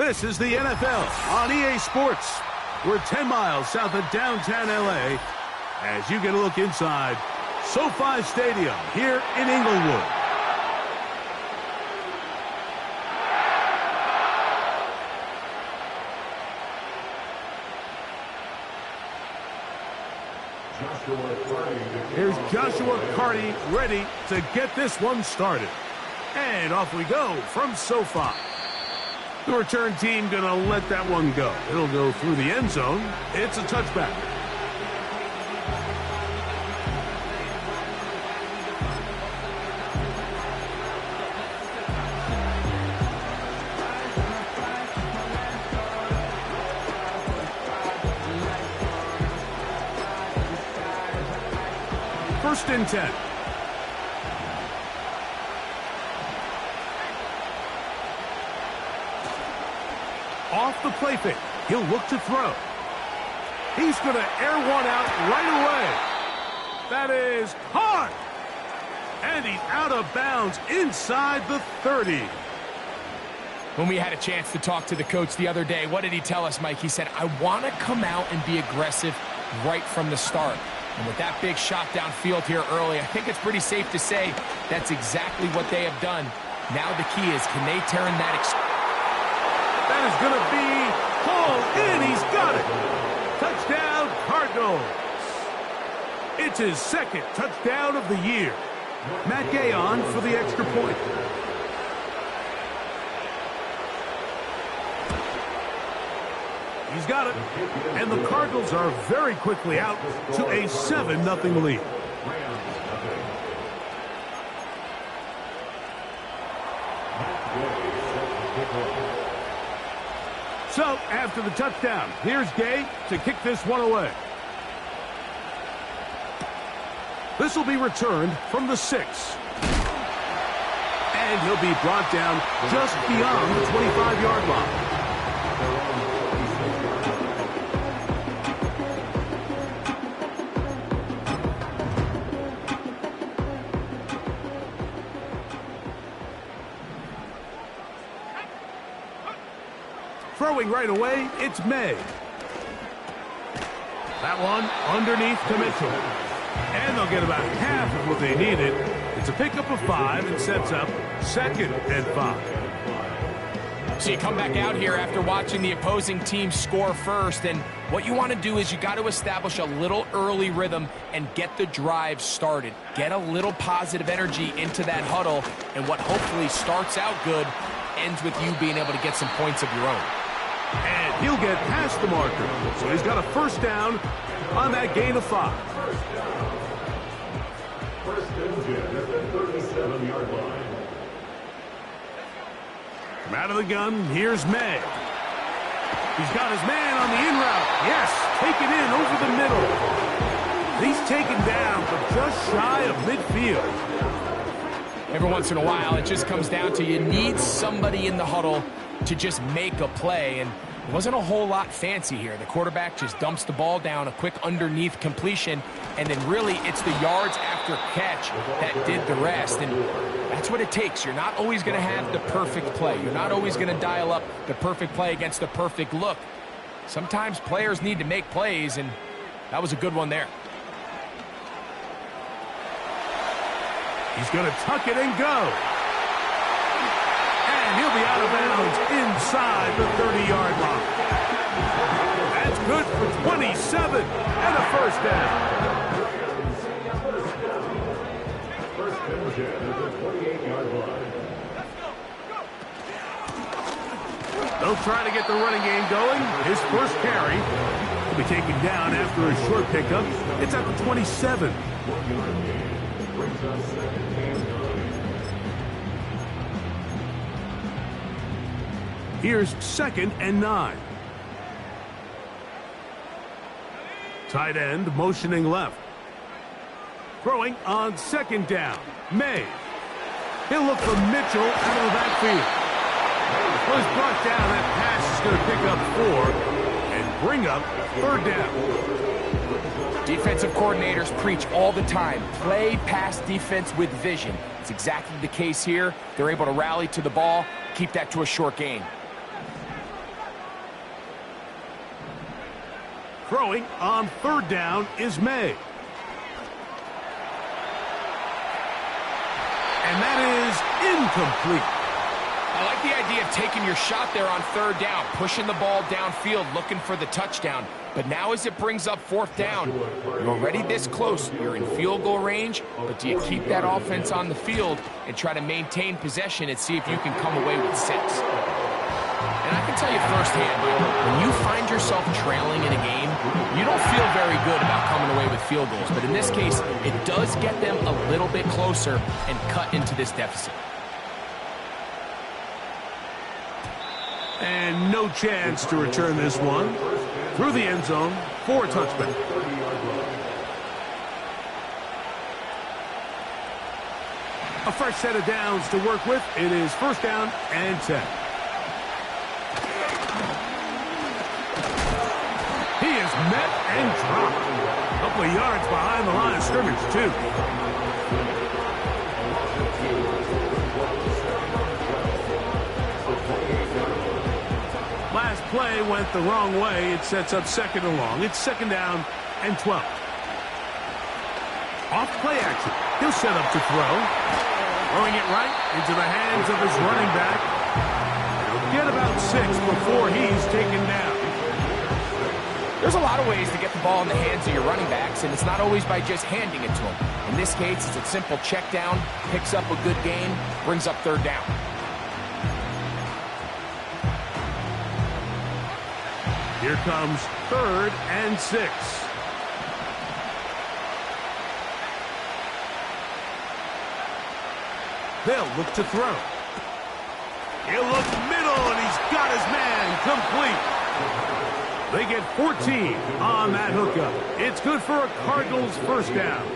This is the NFL on EA Sports. We're 10 miles south of downtown LA as you get a look inside SoFi Stadium here in Inglewood. Here's Joshua Carty ready to get this one started. And off we go from SoFi. The return team going to let that one go. It'll go through the end zone. It's a touchback. First and 10. Off the play fake. He'll look to throw. He's going to air one out right away. That is hard. And he's out of bounds inside the 30. When we had a chance to talk to the coach the other day, what did he tell us, Mike? He said, I want to come out and be aggressive right from the start. And with that big shot downfield here early, I think it's pretty safe to say that's exactly what they have done. Now the key is, can they turn that That is going to be pulled in. He's got it. Touchdown, Cardinals. It's his second touchdown of the year. Matt Gay on for the extra point. He's got it. And the Cardinals are very quickly out to a 7-0 lead. So, after the touchdown, here's Gay to kick this one away. This will be returned from the 6. And he'll be brought down just beyond the 25-yard line. Throwing right away, it's May. That one underneath to Mitchell. And they'll get about half of what they needed. It's a pickup of 5 and sets up 2nd and 5. So you come back out here after watching the opposing team score first, and what you want to do is you got to establish a little early rhythm and get the drive started. Get a little positive energy into that huddle, and what hopefully starts out good ends with you being able to get some points of your own. And he'll get past the marker. So he's got a first down on that gain of 5. First and 10 at the 37-yard line. From out of the gun, here's May. He's got his man on the in route. Yes, taken in over the middle. He's taken down, but just shy of midfield. Every once in a while, it just comes down to you need somebody in the huddle to just make a play, and it wasn't a whole lot fancy here. The quarterback just dumps the ball down, a quick underneath completion, and then really it's the yards after catch that did the rest, and that's what it takes. You're not always going to have the perfect play. You're not always going to dial up the perfect play against the perfect look. Sometimes players need to make plays, and that was a good one there. He's going to tuck it and go. And he'll be out of bounds inside the 30-yard line. That's good for 27 and a first down. First and 10 at the 28-yard line. They'll try to get the running game going. His first carry will be taken down after a short pickup. It's at the 27. Brings us second and 9. Here's 2nd and 9. Tight end motioning left. Throwing on 2nd down. May. He'll look for Mitchell out of the backfield. Was brought down. That pass is going to pick up 4 and bring up 3rd down. Defensive coordinators preach all the time, play pass defense with vision. It's exactly the case here. They're able to rally to the ball, keep that to a short gain. Throwing on third down is May. And that is incomplete. I like the idea of taking your shot there on third down, pushing the ball downfield, looking for the touchdown. But now as it brings up fourth down, you're already this close. You're in field goal range, but do you keep that offense on the field and try to maintain possession and see if you can come away with 6? And I can tell you firsthand, when you find yourself trailing in a game, you don't feel very good about coming away with field goals. But in this case, it does get them a little bit closer and cut into this deficit. And no chance to return this one. Through the end zone for a touchback. A fresh set of downs to work with. It is first down and 10. He is met and dropped. A couple of yards behind the line of scrimmage, too. Last play went the wrong way. It sets up second and long. It's second down and 12. Off play action. He'll set up to throw. Throwing it right into the hands of his running back. He'll get about 6 before he's taken down. There's a lot of ways to get the ball in the hands of your running backs, and it's not always by just handing it to them. In this case, it's a simple check down, picks up a good gain, brings up third down. Here comes third and 6. They'll look to throw. He'll look middle, and he's got his man complete. They get 14 on that hookup. It's good for a Cardinals first down.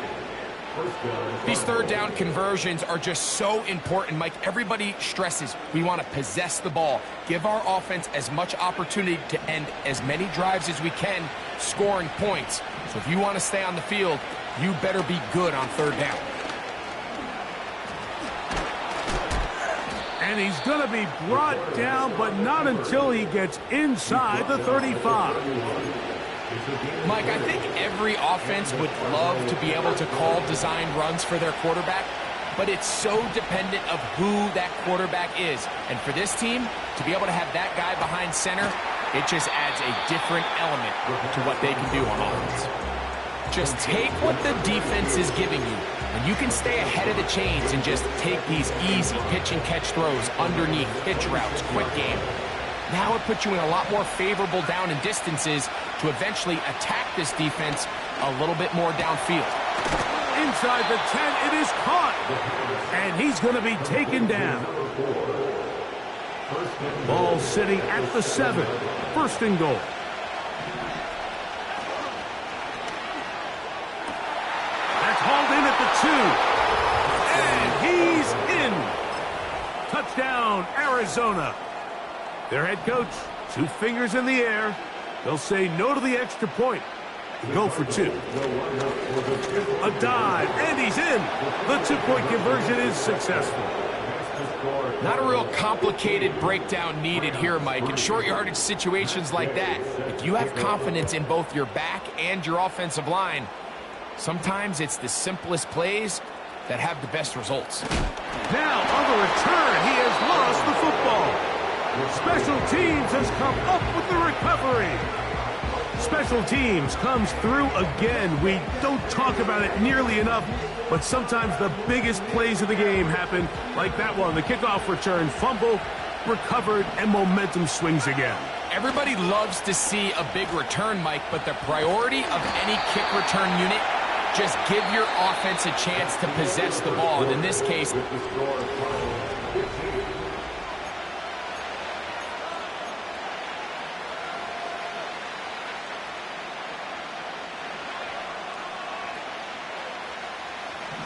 These third down conversions are just so important, Mike. Everybody stresses we want to possess the ball, give our offense as much opportunity to end as many drives as we can, scoring points. So if you want to stay on the field, you better be good on third down. And he's going to be brought down, but not until he gets inside the 35. Mike, I think every offense would love to be able to call designed runs for their quarterback, but it's so dependent of who that quarterback is. And for this team, to be able to have that guy behind center, it just adds a different element to what they can do on offense. Just take what the defense is giving you. When you can stay ahead of the chains and just take these easy pitch and catch throws underneath, pitch routes, quick game, now it puts you in a lot more favorable down and distances to eventually attack this defense a little bit more downfield. Inside the 10, it is caught. And he's going to be taken down. Ball sitting at the 7. First and goal. That's hauled in at the 2. And he's in. Touchdown, Arizona. Their head coach, 2 fingers in the air. They'll say no to the extra point. Go for 2. A dive, and he's in. The 2-point conversion is successful. Not a real complicated breakdown needed here, Mike. In short yardage situations like that, if you have confidence in both your back and your offensive line, sometimes it's the simplest plays that have the best results. Now, on the return, he has lost the football. Special teams has come up with the recovery. Special teams comes through again. We don't talk about it nearly enough, but sometimes the biggest plays of the game happen, like that one. The kickoff return, fumble, recovered, and momentum swings again. Everybody loves to see a big return, Mike, but the priority of any kick return unit, just give your offense a chance to possess the ball. And in this case,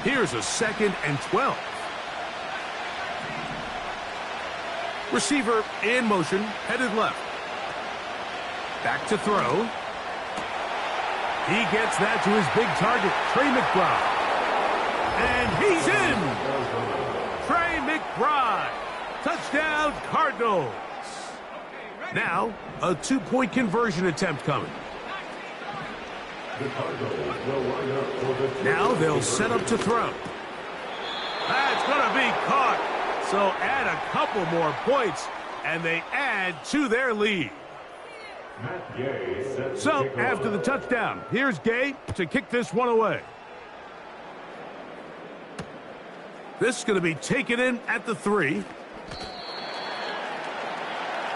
here's a 2nd and 12. Receiver in motion, headed left. Back to throw. He gets that to his big target, Trey McBride. And he's in! Trey McBride. Touchdown, Cardinals. Now, a 2-point conversion attempt coming. The Cardinals will line up for the... Now they'll set up to throw. That's going to be caught. So add a couple more points, and they add to their lead. Matt Gay sets So kickoff. after the touchdown, here's Gay to kick this one away. This is going to be taken in at the 3.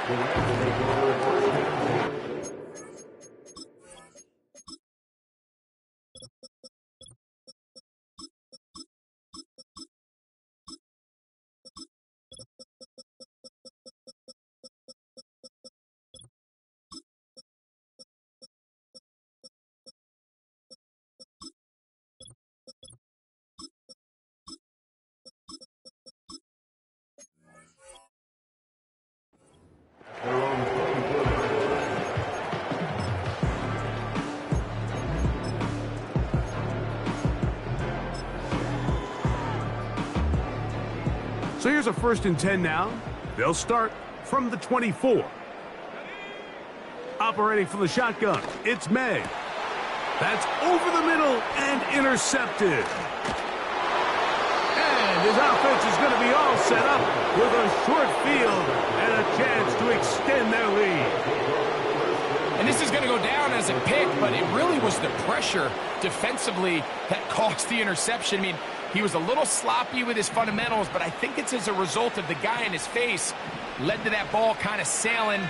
The Rams will take over first down. Their own 24-yard line. So here's a 1st and 10 now. They'll start from the 24. Operating from the shotgun, it's May. That's over the middle and intercepted. And his offense is going to be all set up with a short field and a chance to extend their lead. And this is going to go down as a pick, but it really was the pressure defensively that caused the interception. I mean, he was a little sloppy with his fundamentals, but I think it's as a result of the guy in his face led to that ball kind of sailing,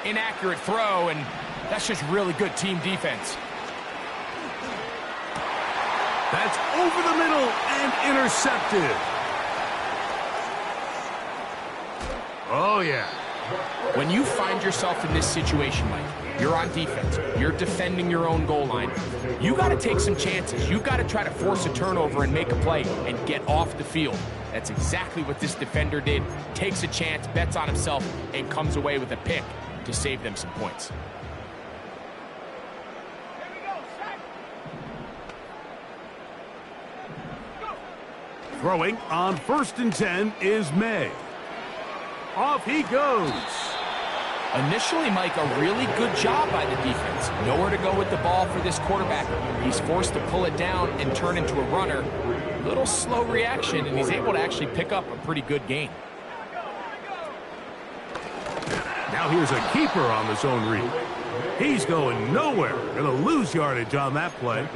inaccurate throw, and that's just really good team defense. That's over the middle and intercepted. Oh, yeah. When you find yourself in this situation, Mike, you're on defense, you're defending your own goal line, you got to take some chances. You've got to try to force a turnover and make a play and get off the field. That's exactly what this defender did. Takes a chance, bets on himself, and comes away with a pick to save them some points. Throwing on 1st and 10 is May. Off he goes. Initially, Mike, a really good job by the defense. Nowhere to go with the ball for this quarterback. He's forced to pull it down and turn into a runner. Little slow reaction, and he's able to actually pick up a pretty good gain. Now here's a keeper on the zone read. He's going nowhere. Going to lose yardage on that play.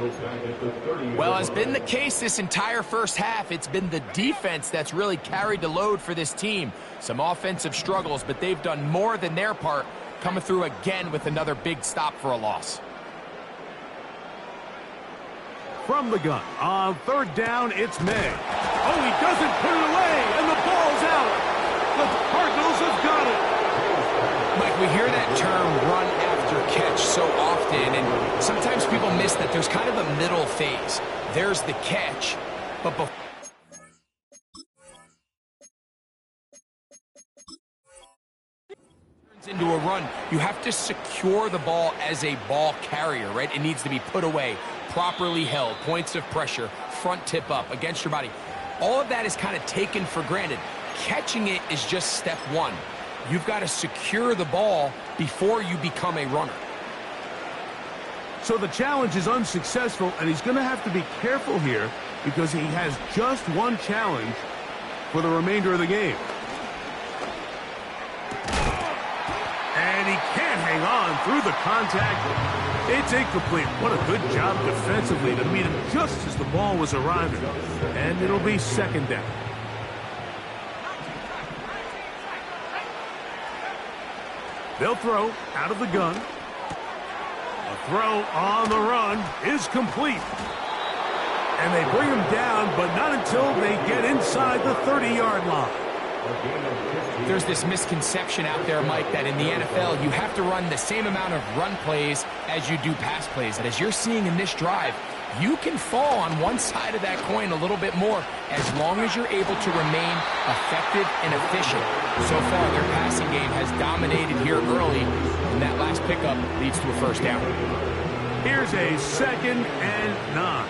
Well, as been the case this entire first half, it's been the defense that's really carried the load for this team. Some offensive struggles, but they've done more than their part, coming through again with another big stop for a loss. From the gun, on 3rd down, it's May. Oh, he doesn't put it away, and the ball's out. The Cardinals have got it. Mike, we hear that term run after catch so often, and sometimes people miss that there's kind of a middle phase. There's the catch, but before into a run, you have to secure the ball as a ball carrier, right? It needs to be put away, properly held, points of pressure, front tip up against your body. All of that is kind of taken for granted. Catching it is just step one. You've got to secure the ball before you become a runner. So the challenge is unsuccessful, and he's going to have to be careful here because he has just one challenge for the remainder of the game. And he can't hang on through the contact. It's incomplete. What a good job defensively to meet him just as the ball was arriving. And it'll be 2nd down. They'll throw out of the gun. A throw on the run is complete. And they bring him down, but not until they get inside the 30-yard line. There's this misconception out there, Mike, that in the NFL, you have to run the same amount of run plays as you do pass plays. And as you're seeing in this drive, you can fall on one side of that coin a little bit more as long as you're able to remain effective and efficient. So far, their passing game has dominated here early, and that last pickup leads to a 1st down. Here's a 2nd and 9.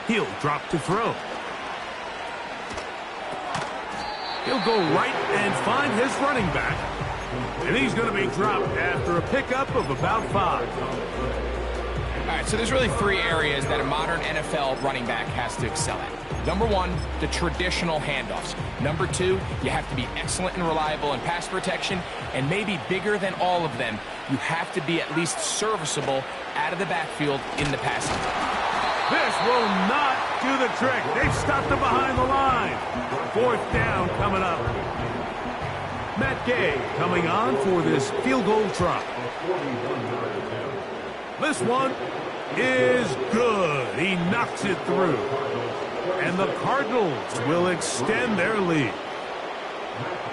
He'll drop to throw. He'll go right and find his running back. And he's going to be dropped after a pickup of about 5. All right, so there's really 3 areas that a modern NFL running back has to excel at. Number 1, the traditional handoffs. Number 2, you have to be excellent and reliable in pass protection. And maybe bigger than all of them, you have to be at least serviceable out of the backfield in the passing game. This will not do the trick. They've stopped him behind the line. 4th down coming up. Matt Gay coming on for this field goal try. This one is good. He knocks it through. And the Cardinals will extend their lead.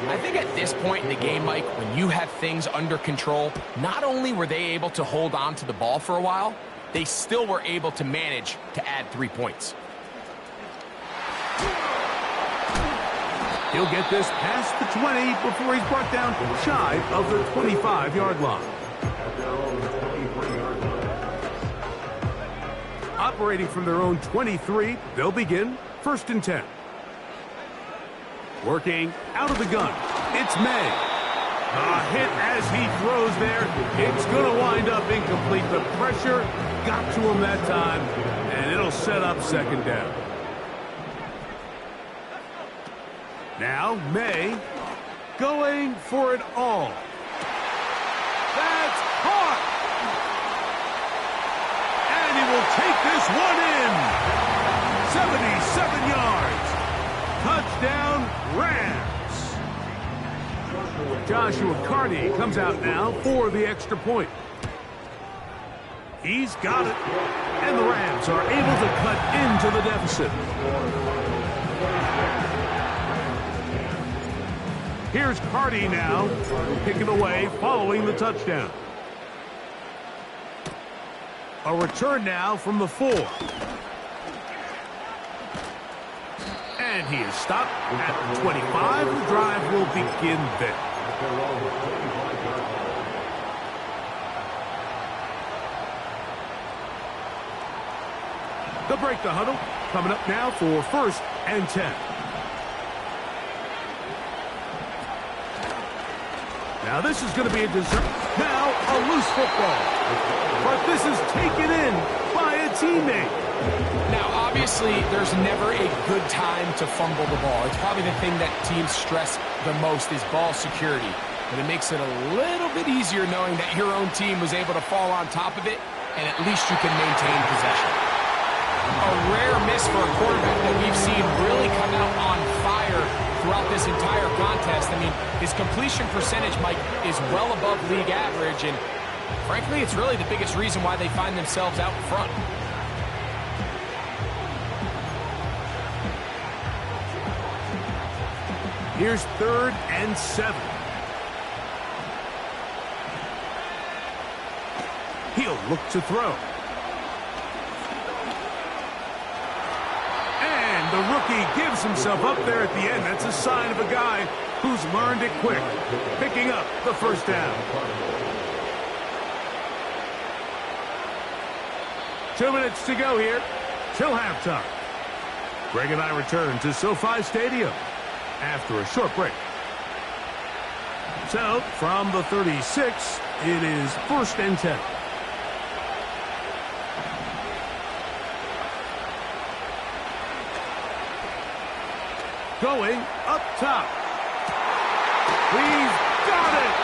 I think at this point in the game, Mike, when you have things under control, not only were they able to hold on to the ball for a while, they still were able to manage to add 3 points. He'll get this past the 20 before he's brought down shy of the 25-yard line. Operating from their own 23, they'll begin 1st and 10. Working out of the gun, it's May. A hit as he throws there. It's going to wind up incomplete. The pressure got to him that time, and it'll set up 2nd down. Now, May going for it all. That's caught! And he will take this one in. 77 yards. Touchdown, Rams. Joshua Carty comes out now for the extra point. He's got it. And the Rams are able to cut into the deficit. Here's Carty now, kicking away following the touchdown. A return now from the 4. And he is stopped at the 25. The drive will begin there. They'll break the huddle. Coming up now for 1st and 10. Now this is going to be a dessert. Now a loose football. But this is taken in by a teammate. Now, obviously, there's never a good time to fumble the ball. It's probably the thing that teams stress the most is ball security. But it makes it a little bit easier knowing that your own team was able to fall on top of it, and at least you can maintain possession. A rare miss for a quarterback that we've seen really come out on fire throughout this entire contest. I mean, his completion percentage, Mike, is well above league average, and frankly, it's really the biggest reason why they find themselves out in front. Here's 3rd and 7. He'll look to throw. And the rookie gives himself up there at the end. That's a sign of a guy who's learned it quick, picking up the 1st down. 2 minutes to go here till halftime. Greg and I return to SoFi Stadium after a short break. So, from the 36, it is 1st and 10. Going up top. He's got it!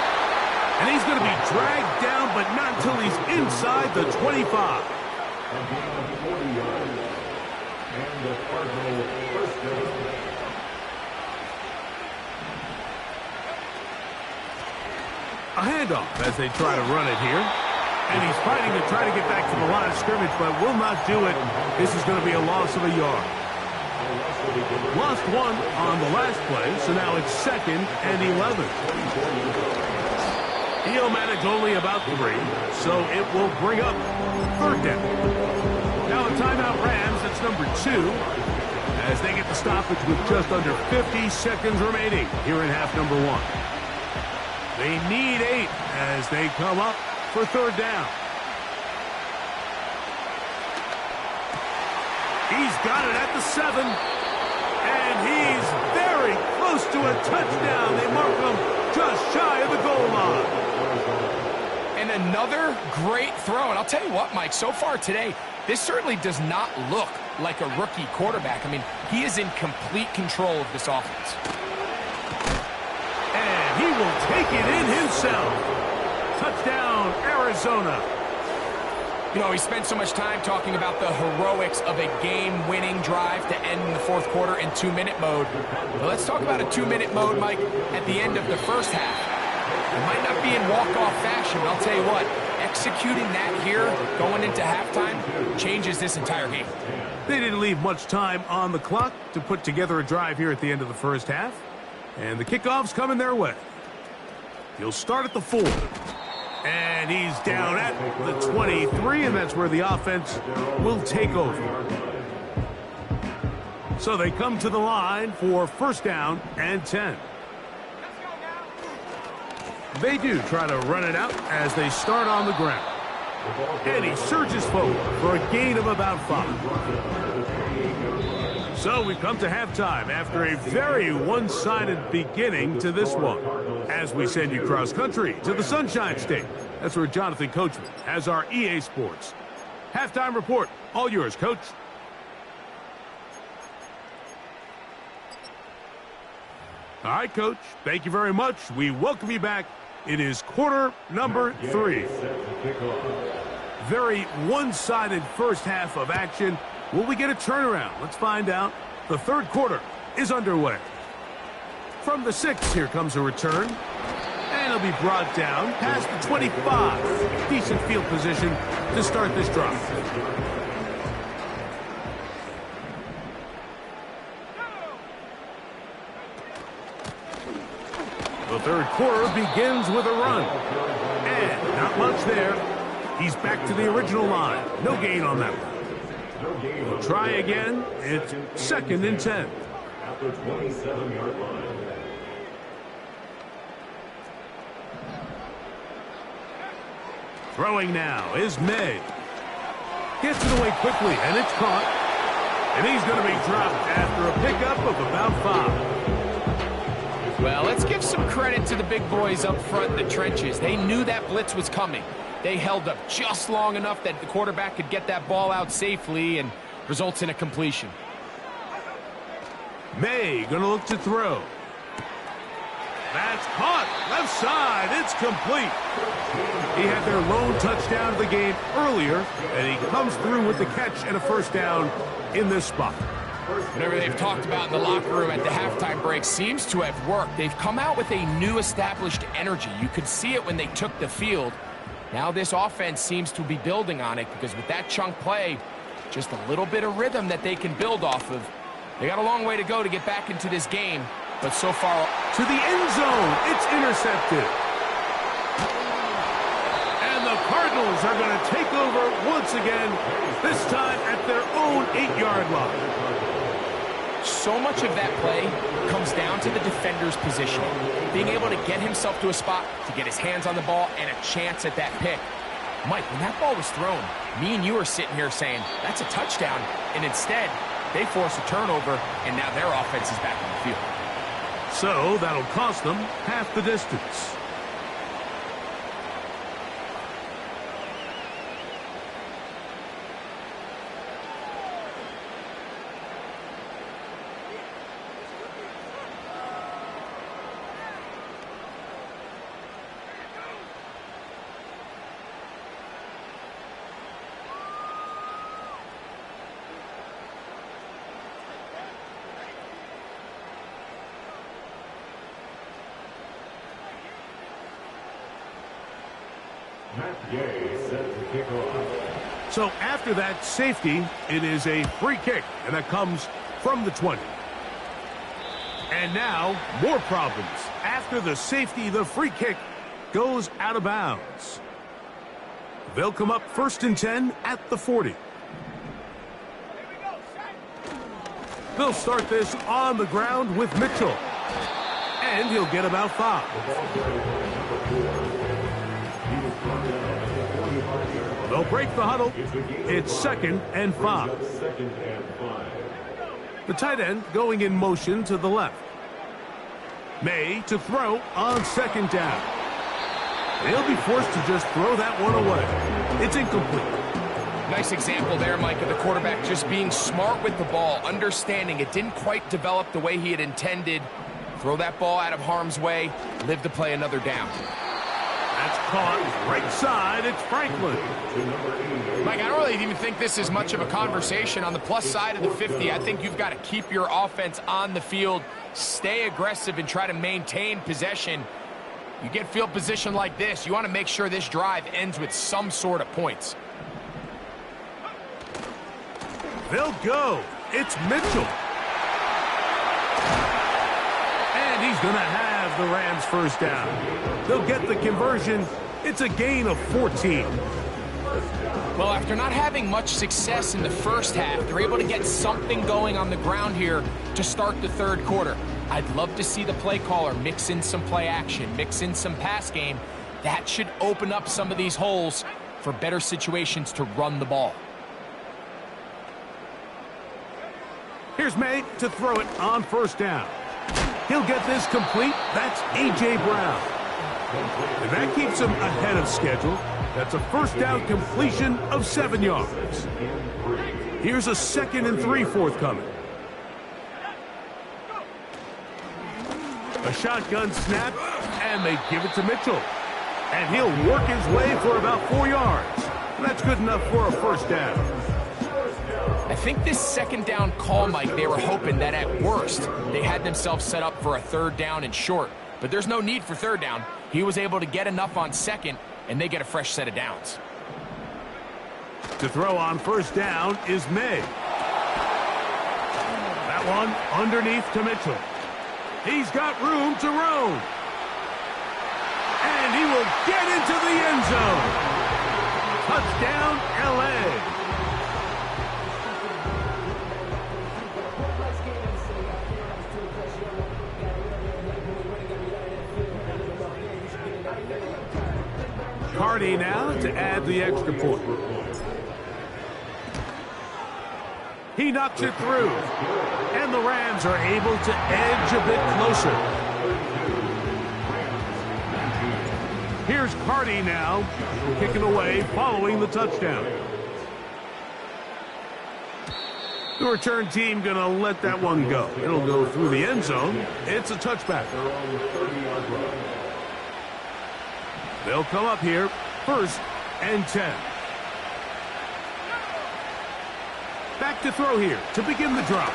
And he's going to be dragged down, but not until he's inside the 25. A handoff as they try to run it here. And he's fighting to try to get back to the line of scrimmage, but will not do it. This is going to be a loss of a yard. Lost 1 on the last play, so now it's 2nd and 11. He'll manage only about 3, so it will bring up 3rd down. Now a timeout Rams, it's number 2, as they get the stoppage with just under 50 seconds remaining here in half number 1. They need 8 as they come up for 3rd down. He's got it at the 7. And he's very close to a touchdown. They mark him just shy of the goal line. And another great throw. And I'll tell you what, Mike, so far today, this certainly does not look like a rookie quarterback. I mean, he is in complete control of this offense. And he will take it in himself. Touchdown, Arizona. You know, he spent so much time talking about the heroics of a game-winning drive to end in the fourth quarter in 2-minute mode. Well, let's talk about a 2-minute mode, Mike, at the end of the first half. It might not be in walk-off fashion, but I'll tell you what, executing that here, going into halftime, changes this entire game. They didn't leave much time on the clock to put together a drive here at the end of the first half. And the kickoff's coming their way. He'll start at the 4. And he's down at the 23, and that's where the offense will take over. So they come to the line for first down and 10. They do try to run it out as they start on the ground. And he surges forward for a gain of about 5. So we come to halftime after a very one-sided beginning to this one, as we send you cross-country to the Sunshine State. That's where Jonathan Coachman has our EA Sports halftime report. All yours, Coach. All right, Coach. Thank you very much. We welcome you back. It is quarter number 3. Very one-sided first half of action. Will we get a turnaround? Let's find out. The third quarter is underway. From the 6, here comes a return. And he'll be brought down past the 25. Decent field position to start this drive. The third quarter begins with a run. And not much there. He's back to the original line. No gain on that one. We'll try again. It's 2nd and 10. At the 27-yard line. Throwing now is May. Gets it away quickly, and it's caught. And he's going to be dropped after a pickup of about 5. Well, let's give some credit to the big boys up front in the trenches. They knew that blitz was coming. They held up just long enough that the quarterback could get that ball out safely and results in a completion. May going to look to throw. That's caught. Left side. It's complete. He had their lone touchdown of the game earlier, and he comes through with the catch and a first down in this spot. Whatever they've talked about in the locker room at the halftime break seems to have worked. They've come out with a new established energy. You could see it when they took the field. Now this offense seems to be building on it because with that chunk play, just a little bit of rhythm that they can build off of. They got a long way to go to get back into this game, but so far... To the end zone, it's intercepted. And the Cardinals are going to take over once again, this time at their own 8-yard line. So much of that play comes down to the defender's positioning, being able to get himself to a spot to get his hands on the ball and a chance at that pick. Mike, when that ball was thrown, me and you are sitting here saying, that's a touchdown, and instead, they force a turnover, and now their offense is back on the field. So that'll cost them half the distance. Matt Gay set to kick off. So after that safety, it is a free kick, and that comes from the 20. And now, more problems. After the safety, the free kick goes out of bounds. They'll come up 1st and 10 at the 40. They'll start this on the ground with Mitchell. And he'll get about 5. They'll break the huddle. It's 2nd and 5. The tight end going in motion to the left. May to throw on second down. He'll be forced to just throw that one away. It's incomplete. Nice example there, Mike, of the quarterback just being smart with the ball, understanding it didn't quite develop the way he had intended. Throw that ball out of harm's way, live to play another down. That's caught right side. It's Franklin. Mike, I don't really even think this is much of a conversation. On the plus side of the 50, I think you've got to keep your offense on the field, stay aggressive, and try to maintain possession. You get field position like this, you want to make sure this drive ends with some sort of points. They'll go. It's Mitchell. And he's going to have the Rams first down. They'll get the conversion. It's a gain of 14. Well, after not having much success in the first half, they're able to get something going on the ground here to start the third quarter. I'd love to see the play caller mix in some play action, mix in some pass game. That should open up some of these holes for better situations to run the ball. Here's May to throw it on first down. He'll get this complete. That's A.J. Brown. And that keeps him ahead of schedule. That's a first down completion of 7 yards. Here's a 2nd and 3 forthcoming. A shotgun snap, and they give it to Mitchell. And he'll work his way for about 4 yards. That's good enough for a first down. I think this second down call, Mike, they were hoping that at worst they had themselves set up for a third down and short. But there's no need for third down. He was able to get enough on second, and they get a fresh set of downs. To throw on first down is May. That one underneath to Mitchell. He's got room to roam. And he will get into the end zone. Touchdown, L.A. Cardi now to add the extra point. He knocks it through. And the Rams are able to edge a bit closer. Here's Cardi now, kicking away following the touchdown. The return team going to let that one go. It'll go through the end zone. It's a touchback. They'll come up here, 1st and 10. Back to throw here to begin the drive.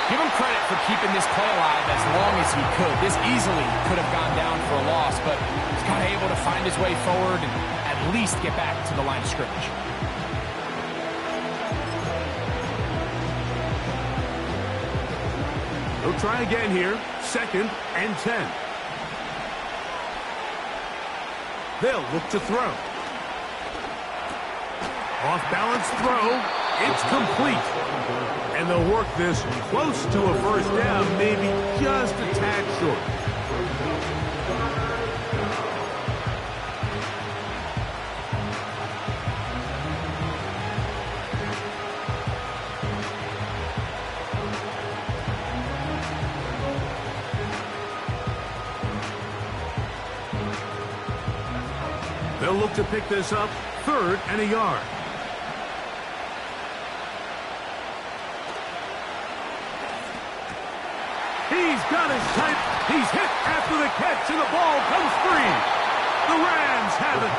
Give him credit for keeping this play alive as long as he could. This easily could have gone down for a loss, but he's kind of able to find his way forward and at least get back to the line of scrimmage. He'll try again here, 2nd and 10. They'll look to throw. Off-balance throw. It's complete. And they'll work this close to a first down, maybe just a tad short. They'll look to pick this up, 3rd and a yard. He's got his type. He's hit after the catch, and the ball comes free. The Rams have it.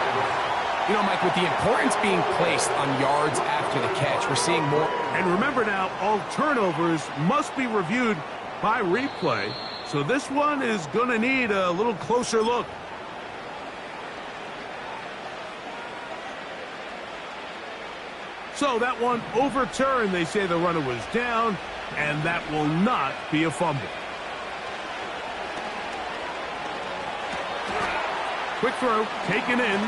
You know, Mike, with the importance being placed on yards after the catch, we're seeing more. And remember now, all turnovers must be reviewed by replay. So this one is going to need a little closer look. So that one overturned. They say the runner was down, and that will not be a fumble. Quick throw, taken in.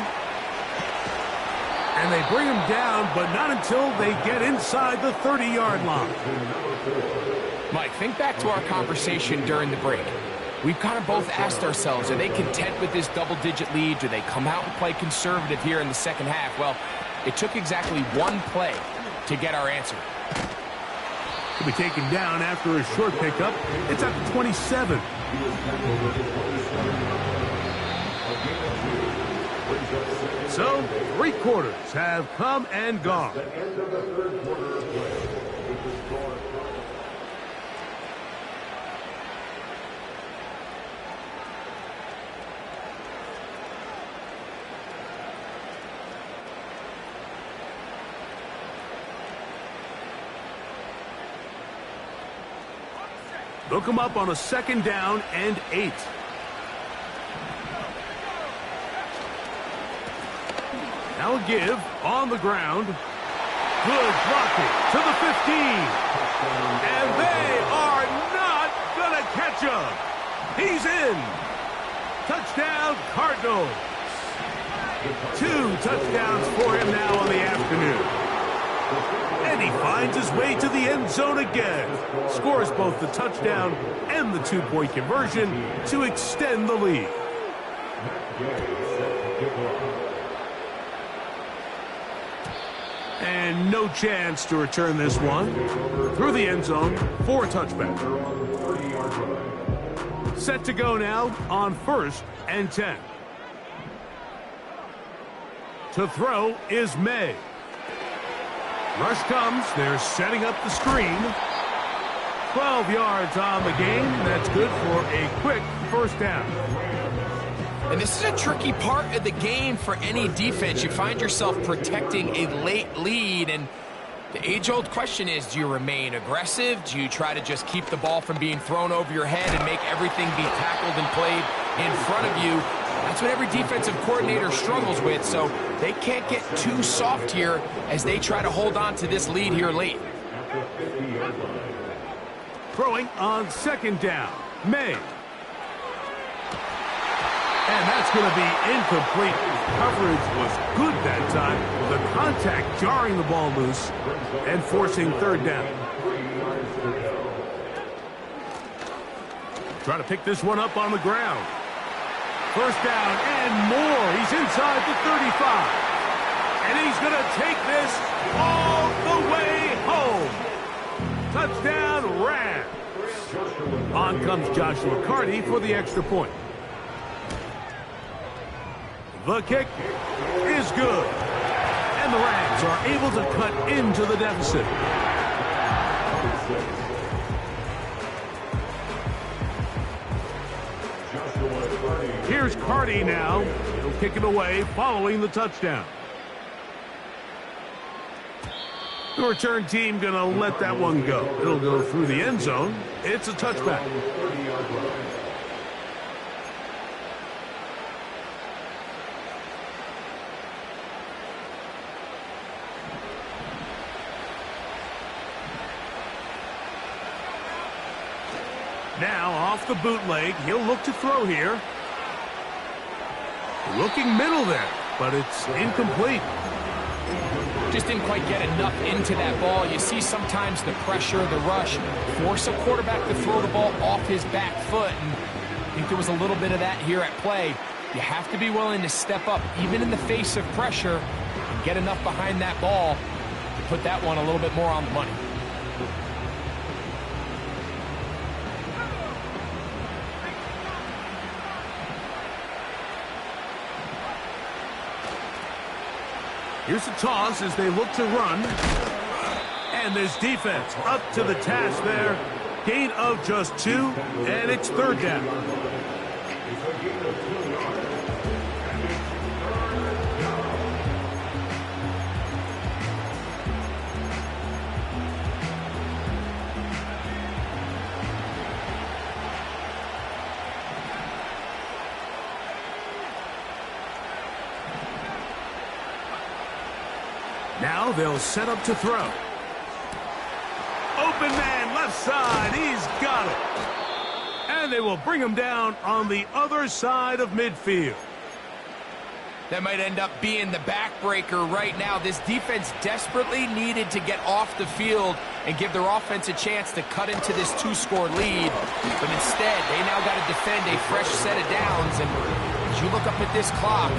And they bring him down, but not until they get inside the 30-yard line. Mike, think back to our conversation during the break. We've kind of both asked ourselves, are they content with this double-digit lead? Do they come out and play conservative here in the second half? Well, it took exactly one play to get our answer. To be taken down after a short pickup. It's at the 27. So, 3 quarters have come and gone. Look him up on a 2nd down and 8. Now a give on the ground. Good blocking to the 15. And they are not going to catch him. He's in. Touchdown, Cardinals. 2 touchdowns for him now on the afternoon. And he finds his way to the end zone again. Scores both the touchdown and the 2-point conversion to extend the lead. And no chance to return this one. Through the end zone for a touchback. Set to go now on 1st and 10. To throw is May. Rush comes. They're setting up the screen. 12 yards on the game. That's good for a quick 1st down. And this is a tricky part of the game for any defense. You find yourself protecting a late lead, and the age-old question is, do you remain aggressive? Do you try to just keep the ball from being thrown over your head and make everything be tackled and played in front of you? That's what every defensive coordinator struggles with, so they can't get too soft here as they try to hold on to this lead here late. Throwing on 2nd down, May. And that's going to be incomplete. Coverage was good that time. The contact jarring the ball loose and forcing 3rd down. Trying to pick this one up on the ground. 1st down and more. He's inside the 35. And he's going to take this all the way home. Touchdown, Rams. On comes Joshua Carty for the extra point. The kick is good. And the Rams are able to cut into the deficit. Here's Carty now. He'll kick it away following the touchdown. The return team going to let that one go. It'll go through the end zone. It's a touchback. Now off the bootleg, he'll look to throw here. Looking middle there, but it's incomplete. Just didn't quite get enough into that ball. You see sometimes the pressure, the rush, force a quarterback to throw the ball off his back foot. And I think there was a little bit of that here at play. You have to be willing to step up, even in the face of pressure, and get enough behind that ball to put that one a little bit more on the money. Here's the toss as they look to run. And this defense up to the task there. Gain of just 2, and it's 3rd down. Now they'll set up to throw. Open man, left side. He's got it. And they will bring him down on the other side of midfield. That might end up being the backbreaker right now. This defense desperately needed to get off the field and give their offense a chance to cut into this 2-score lead. But instead, they now got to defend a fresh set of downs. And as you look up at this clock,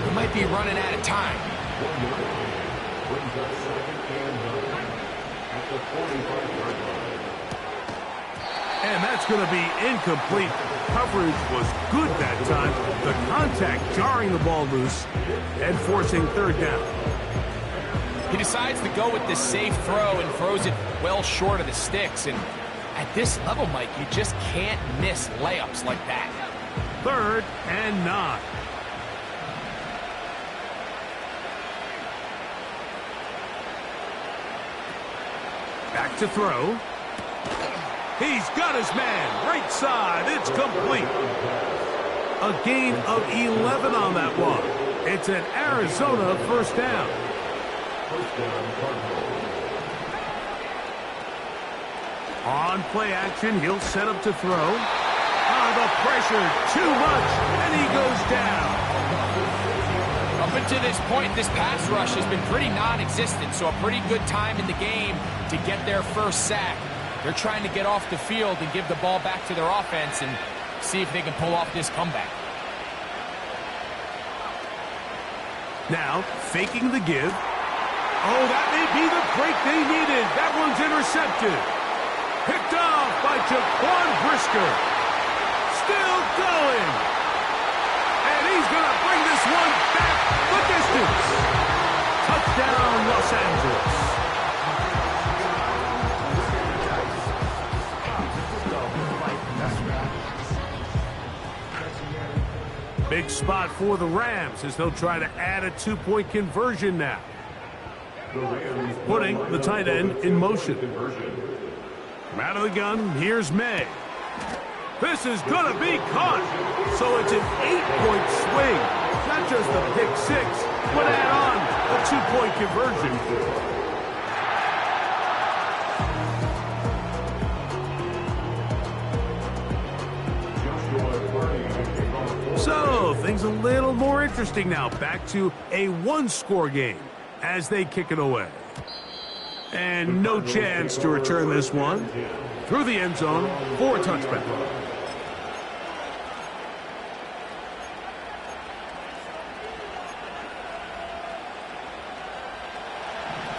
they might be running out of time. at the 45-yard line. And that's going to be incomplete. Coverage was good that time. The contact jarring the ball loose and forcing third down. He decides to go with this safe throw and throws it well short of the sticks. And at this level, Mike, you just can't miss layups like that. 3rd and 9. Back to throw. He's got his man. Right side. It's complete. A gain of 11 on that one. It's an Arizona first down. First down, Cardinals. On play action, he'll set up to throw. The pressure, too much, and he goes down. Up until this point, this pass rush has been pretty non-existent, so a pretty good time in the game to get their first sack. They're trying to get off the field and give the ball back to their offense and see if they can pull off this comeback. Now, faking the give. Oh, that may be the break they needed. That one's intercepted. Picked off by Jaquan Brisker. Still going. And he's going to bring this one back the distance. Touchdown, Los Angeles. Big spot for the Rams as they'll try to add a 2-point conversion now. Putting the tight end in motion. From out of the gun, here's May. This is going to be caught. So it's an 8-point swing. Not just a pick 6, but add on a 2-point conversion. So, things a little more interesting now. Back to a 1-score game as they kick it away. And no chance to return this one. Through the end zone for a touchback.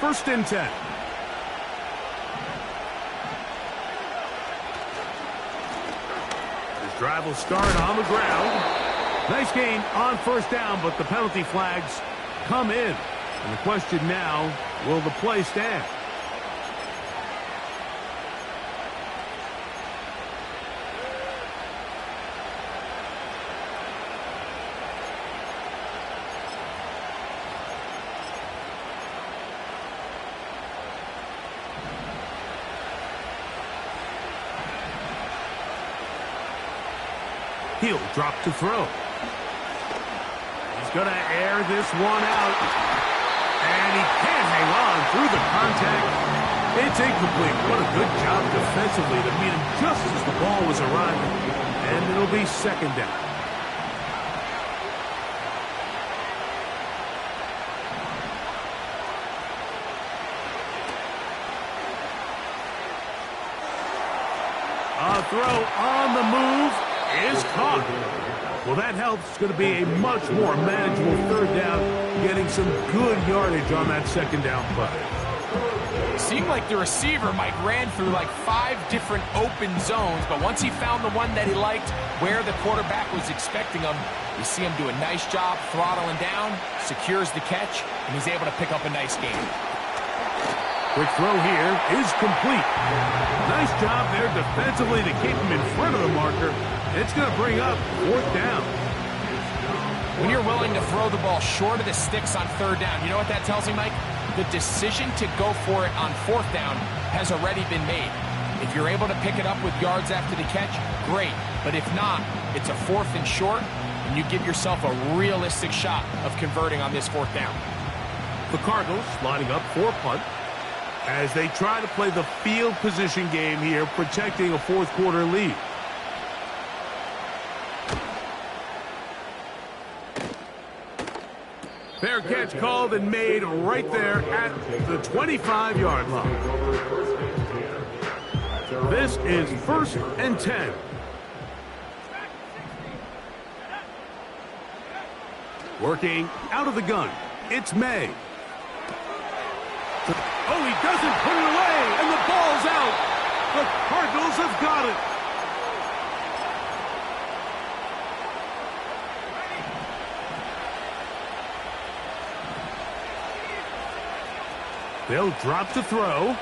First and 10. This drive will start on the ground. Nice gain on first down, but the penalty flags come in. And the question now, will the play stand? He'll drop to throw. He's going to air this one out. And he can't hang on through the contact. It's incomplete. What a good job defensively to meet him just as the ball was arriving. And it'll be second down. A throw on the move is caught. Well, that helps. It's going to be a much more manageable third down, getting some good yardage on that second down play. Seemed like the receiver, Mike, ran through like 5 different open zones, but once he found the one that he liked, where the quarterback was expecting him, you see him do a nice job throttling down, secures the catch, and he's able to pick up a nice gain. Quick throw here is complete. Nice job there defensively to keep him in front of the marker. It's going to bring up fourth down. When you're willing to throw the ball short of the sticks on third down, you know what that tells me, Mike? The decision to go for it on fourth down has already been made. If you're able to pick it up with yards after the catch, great. But if not, it's a 4th and short, and you give yourself a realistic shot of converting on this fourth down. The Cardinals lining up for a punt as they try to play the field position game here, protecting a fourth-quarter lead. Fair catch called and made right there at the 25-yard line. This is first and 10. Working out of the gun, it's May. Oh, he doesn't put it away. The Cardinals have got it. They'll drop to throw.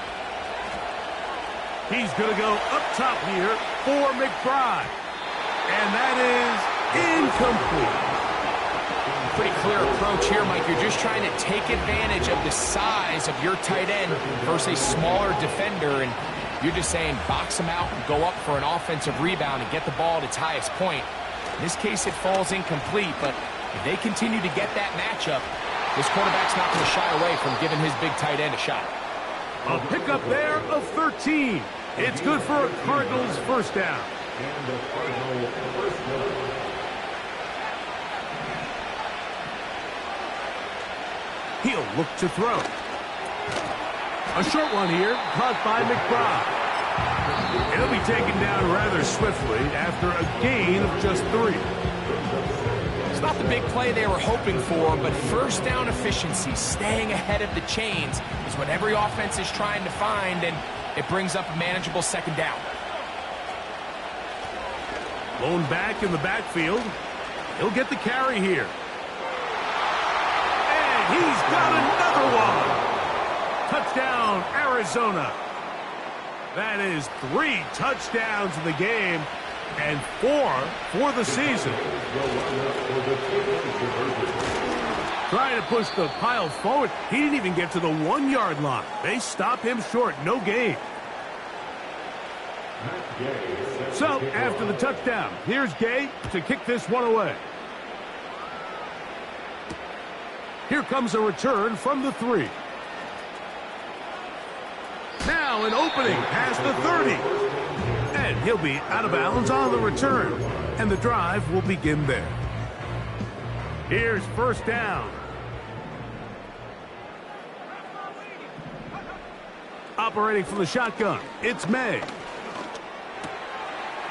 He's going to go up top here for McBride. And that is incomplete. Pretty clear approach here, Mike. You're just trying to take advantage of the size of your tight end versus a smaller defender, and you're just saying box him out and go up for an offensive rebound and get the ball at its highest point. In this case, it falls incomplete, but if they continue to get that matchup, this quarterback's not going to shy away from giving his big tight end a shot. A pickup there of 13. It's good for a Cardinals first down. And the Cardinal first down. He'll look to throw. A short one here, caught by McBride. He'll be taken down rather swiftly after a gain of just 3. It's not the big play they were hoping for, but first down efficiency, staying ahead of the chains, is what every offense is trying to find, and it brings up a manageable second down. Blown back in the backfield. He'll get the carry here. And he's got another one. Touchdown, Arizona. That is 3 touchdowns in the game and 4 for the season. Trying to push the pile forward. He didn't even get to the 1-yard line. They stop him short. No gain. So, after the touchdown, here's Gay to kick this one away. Here comes a return from the 3. Now an opening past the 30. And he'll be out of bounds on the return. And the drive will begin there. Here's first down. Operating from the shotgun, it's May.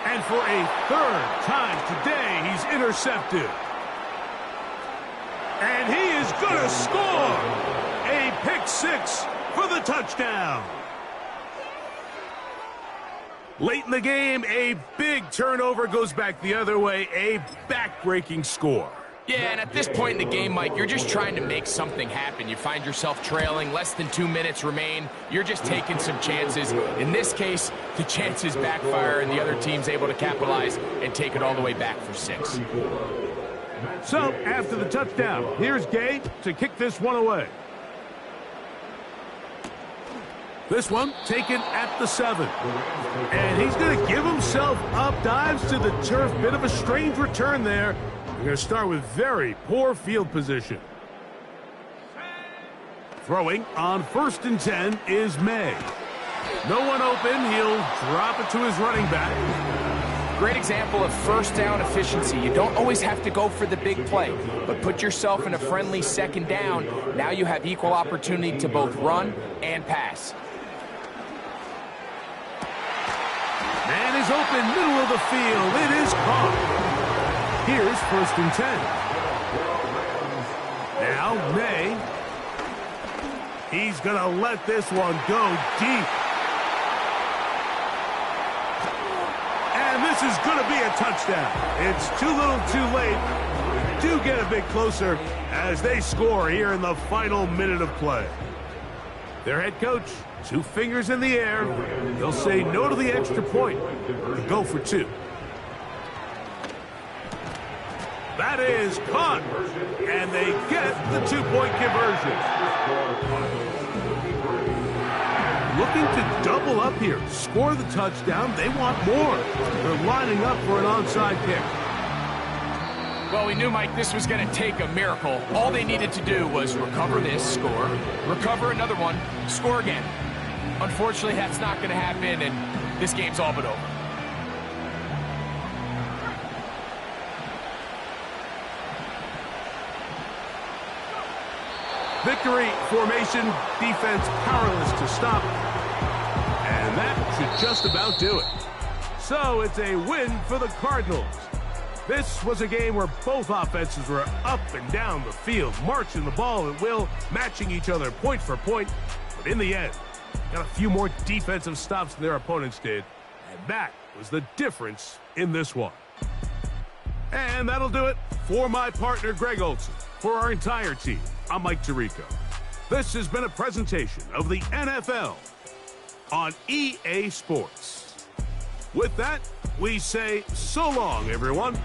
And for a 3rd time today, he's intercepted. And he is going to score. A pick 6 for the touchdown. Late in the game, a big turnover goes back the other way. A back-breaking score. Yeah, and at this point in the game, Mike, you're just trying to make something happen. You find yourself trailing, less than 2 minutes remain. You're just taking some chances. In this case, the chances backfire, and the other team's able to capitalize and take it all the way back for 6. So, after the touchdown, here's Gay to kick this one away. This one taken at the 7. And he's going to give himself up, dives to the turf. Bit of a strange return there. We're going to start with very poor field position. Throwing on 1st and 10 is May. No one open. He'll drop it to his running back. Great example of first down efficiency. You don't always have to go for the big play, but put yourself in a friendly second down. Now you have equal opportunity to both run and pass. Man is open, middle of the field. It is caught. Here's 1st and 10. Now May. He's going to let this one go deep. And this is going to be a touchdown. It's too little too late. Do get a bit closer as they score here in the final minute of play. Their head coach, 2 fingers in the air. He'll say no to the extra point and go for 2. That is caught, and they get the 2-point conversion. Looking to double up here, score the touchdown. They want more. They're lining up for an onside kick. Well, we knew, Mike, this was going to take a miracle. All they needed to do was recover this, score, recover another one, score again. Unfortunately, that's not going to happen, and this game's all but over. Victory formation, defense powerless to stop. And that should just about do it. So it's a win for the Cardinals. This was a game where both offenses were up and down the field, marching the ball at will, matching each other point for point. But in the end, got a few more defensive stops than their opponents did, and that was the difference in this one. And that'll do it for my partner, Greg Olson. For our entire team, I'm Mike Tirico. This has been a presentation of the NFL on EA Sports. With that, we say so long, everyone.